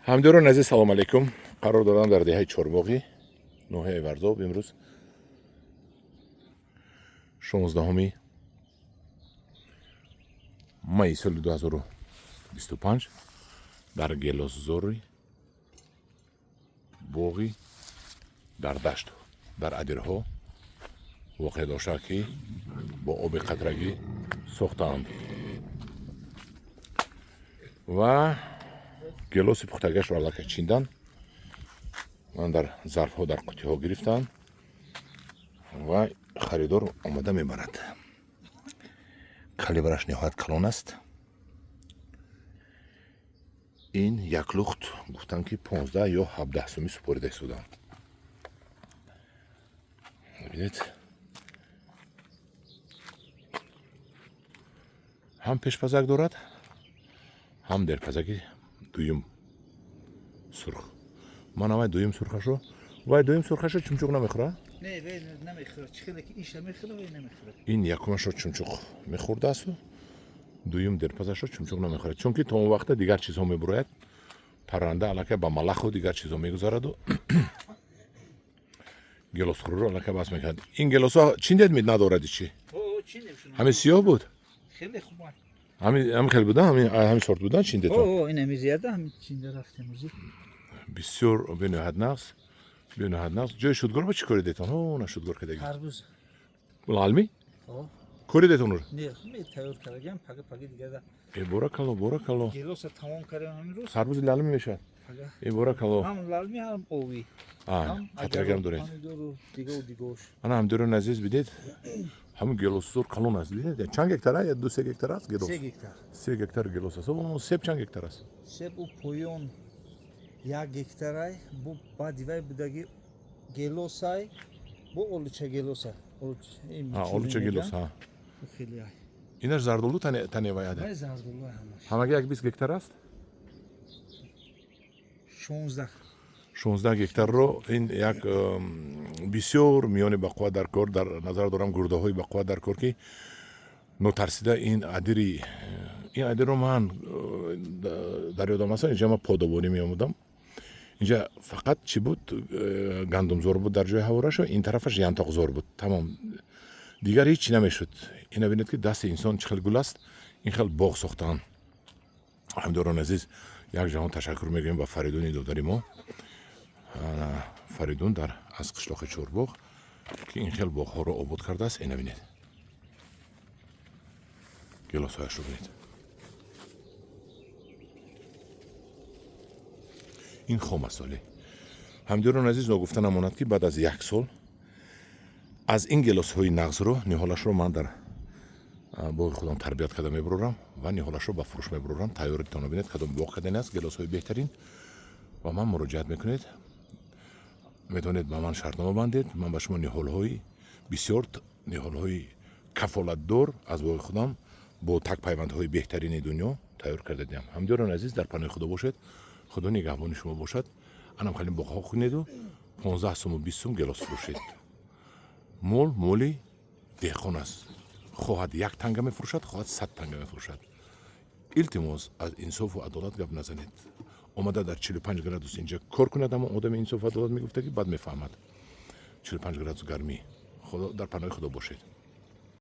ҳамдиёрон азиз салом алейкум. Қарор дорам дар деҳаи Чорбоғӣ, ноҳияи Варзоб имрӯз 16 майи соли 2025 дар гелосзори боғи дар дашт дар Адирҳо воқеъ доштааст, ки бо оби қатрагӣ сохтаанд ва гелоси пухтагиашро аллакай чиндан. Ман дар зарфҳо дар қутиҳо гирифтам ва харидор омада мебарад. Калибраш ниҳоят калон аст. Ин як лухт гуфтанд, ки 15 ё 17 сӯми супорида истоданд. Бибинед, ҳам пешпазак дорад, ҳам дерпазаки дуюм сурх. Ман авай дуюм сурхашо, вай дуюм сурхашо чумчуқ намехӯрад? Не, вай намехӯрад. Чӣ хеле ки иша мехӯрад, вай намехӯрад. Ин якумашо чумчуқ мехӯрдаасту, дуюм дерпазашо чумчуқ намехӯрад. Чунки то он вақта дигар чизҳо мебурояд. Парранда аллакай ба малаху дигар чизҳо мегузараду гелосхӯриро аллакай бас мекард. Ин гелосо чиндед мед надоради чи? Чиндем шуно. Ҳамин сиёҳ буд? Хеле хуб. Ҳамин хел будан? Ҳамин сорт будан чиндетон? Ин ҳами зияда ҳамин чинда рафтем ӯзи. Бисёр бениҳоят нағз. Бениҳоят нағз. Ҷои шудгорро чӣ кори детон? На шудгор кардагӣ. Тарбуз. Лалми? Кори детон ур? Не, ме тайёр кардагам, пага дигада. Боракалло, боракалло. Гелоса тамом кардем ҳамин рӯз. Тарбузи лалми мешавад? Боракалло. Ҳам лалми, ҳам ови. Қатрагам доред. Помидору дигош. Ана ҳамдиёрон азиз бидед. Ҳамин гелосзор калон аст. Бидед? Чанд гектара? 2-3 гектар аст гелос? 3 гектар. 3 гектар гелос аст. Себ чанд гектар аст? Себ у поён 1 гектарай, бу баъди вай будаги гелосай, бу олуча гелоса. Олуча гелос, ҳа. Хеле ай. Инаш зардолу таневай ада? Вай зардолу ҳамаш. Ҳамаги як 20 гектар аст? 16 гектарро ин як бисёр миёни бақувват дар кор, дар назар дорам гурдаҳои бақувват дар кор, ки нотарсида ин адиро ман дар ёдам аст. Инҷа ман подобонӣ меомудам. Инҷа фақат чӣ буд? Гандумзор буд дар ҷои ҳаворашо, ин тарафаш янтоқзор буд. Тамом. Дигар ҳеҷ чӣ намешуд. Ина бинед, ки дасти инсон чӣ хел гул аст. Ин хел боғ сохтаанд. ҳамдиёрон азиз, як ҷаҳон ташаккур мегӯем ба Фаридуни додари мо. Фаридун аз қишлоқи Чорбоғ, ки ин хел боғҳоро обод кардааст. Ина бинед. гелосҳояшро бинед. ин хом аст оле. ҳамдиёрон азиз, ногуфта намонад, ки баъд аз 1 сол аз ин гелосҳои нағзро ниҳолашро ман дар боғи худам тарбият карда мебурорам ва ниҳолашро ба фурӯш мебурорам. тайёритон бинед, кадом боғ кардани аст гелосҳои беҳтарин. Ба ман муроҷиат мекунед. метавонед ба ман шартнома бандед. Ман ба шумо ниҳолҳои бисёр ниҳолҳои кафолатдор аз боғи худам бо такпайвандҳои беҳтарини дунё тайёр карда диҳам. ҳамдиёрон азиз, дар паноҳи худо бошед. худо нигаҳбони шумо бошад. анам халин боғҳо кунеду 15 сум 20 сум гелос фурӯшед. моли деҳқон аст. хоҳад 1 танга мефурӯшад, хоҳад 100 танга мефурӯшад. илтимос аз инсофу адолат гап назанед. омада дар 45 градус инҷа кор кунад, аммо одами инсофу адолат мегуфта, ки бад мефаҳмад. 45 градус гармӣ. Худо дар паноҳи худо бошед.